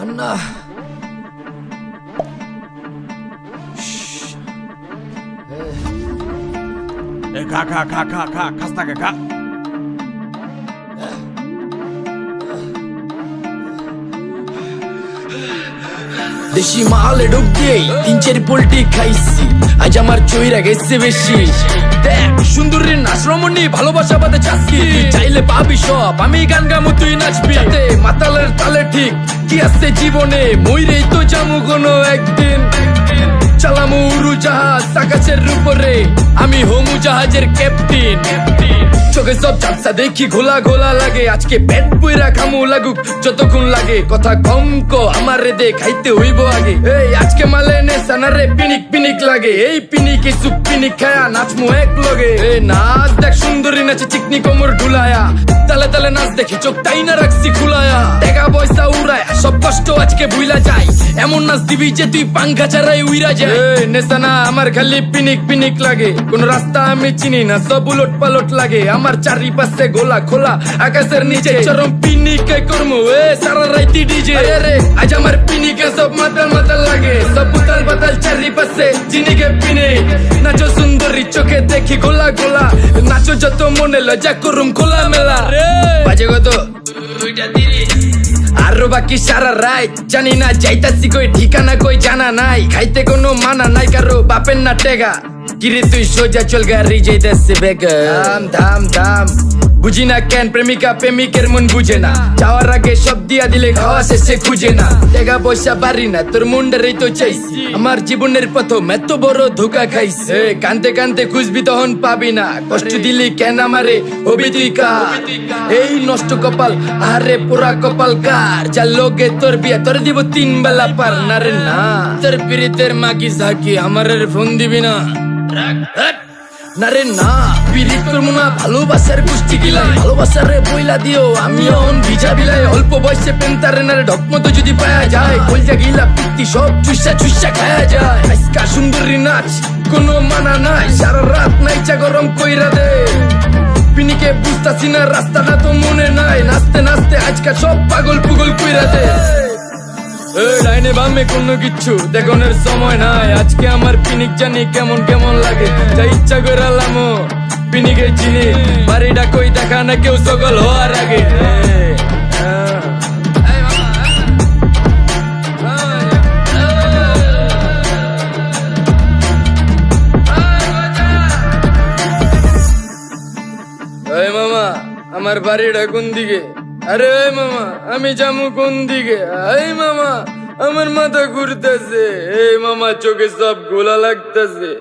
అన్నా খাস্তা খা দেশি মালে ডুব দিয়ে 3-4 পোল্টি খাইছি, আজ আমার চইরা গেছে বেশি। দেখ সুন্দরীর নাচ রমণী, ভালোবাসা বাদে চাচ্ছি, চাইলে পাবি সব, আমি গান গামু তুই নাচবি। মাতালের তালে ঠিক কি আছে জীবনে, মইরেই তো জামু কোনো একদিন। চালামু উড়োজাহাজ আকাশের উপরে, আমি হোমু জাহাজের ক্যাপ্টেন। চোখে সব ঝাপসা দেখি ঘোলা ঘোলা লাগে, আজকে পেট পুইরা খামু লাগুক যতক্ষণ লাগে। কথা কম কো আমারে দে খাইতে হইব আগে, এই আজকে মালে নে সানারে পিনিক পিনিক লাগে। এই পিনিকে সুপ পিনিক খায়া নাচমু এক লগে। এই নাচ দেখ সুন্দরী নাচে চিকনি কোমর ঢুলায়া, তালে তালে নাচ দেখি চোখ তাই না রাখছি খুলায়া। টাকা পয়সা উড়ায় সব কষ্ট আজকে ভুইলা যায়, এমন নাচ দিবি যে তুই পাঙ্খা ছাড়াই উইরা যায়। নেশানা আমার খালি পিনিক পিনিক লাগে, কোন রাস্তা আমি চিনি না, সব উলট পালট লাগে। আমার চারিপাশে গোলা খোলা আকাশের নিচে, চরম পিনিকে করমু সারা রাইতি ডিজে। রে আজ আমার পিনিকে সব মাতাল মাতাল লাগে, সব উতাল বাতাল চারিপাশে চিনিকে পিনে। নাচো সুন্দরী চোখে দেখি গোলা গোলা, নাচো যত মনে লজা করুম খোলা মেলা। বাজে কত আরো বাকি সারা রাত জানি না, যাইতাছি কই ঠিকানা কই জানা নাই। খাইতে কোনো মানা নাই কারো বাপের না টেগা, কিরে তুই সোজা চল গাড়ি যাইতাছে বেগা। ধাম ধাম ধাম বুঝি না কেন প্রেমিকা প্রেমিকের মন বুঝে না, যাওয়ার আগে সব দিয়া দিলে খাওয়া শেষে খুঁজে না। টাকা পয়সা বাড়ি না তোর মুন্ডারেই তো চাইছি, আমার জীবনের প্রথম এত বড় ধোকা খাইছে। কানতে কানতে খুঁজবি তখন পাবি না, কষ্ট দিলি কেন আমারে হবি তুই কার। এই নষ্ট কপাল আরে পোড়া কপাল কার, যার লোকে তোর বিয়া তোর দিব 3 বেলা পার। না রে না তোর পিরিতের মাগি ঝাঁকি আমার ফোন দিবি না। না রে না পিরিত করবো না, ভালোবাসার গোষ্ঠী গিলাই, ভালোবাসার রে বইলা দিও আমিও ভিজা বিলাই। অল্প বয়সে পেন্তারে না রে ঢকমতো যদি পায়া যায়, কলজা গিলা পিত্তি সব চুষা চুষা খায়া যায়। আজকা সুন্দরী নাচ কোনো মানা নাই, সারা রাত নাইচা গরম কইরা দে। পিনিকে বুঝতাছি না রাস্তাটা তো মনে নাই, নাচতে নাচতে আজকা সব পাগল পুগল কইরা দে। ডাইনে বামে কোনো কিচ্ছু দেখনের সময় নাই, আজকে আমার পিনিক জানি কেমন কেমন লাগে। যা ইচ্ছা করে লামো পিনিকে চিনি, বাড়িটা কই দেখা না কেউ সকল হওয়ার আগে। এই মামা আমার বাড়িটা কোন দিকে? আরে মামা আমি যামু কোন দিকে? এই মামা আমার মাথা ঘুরতেছে, এই মামা চোখে সব গোলা লাগতেছে।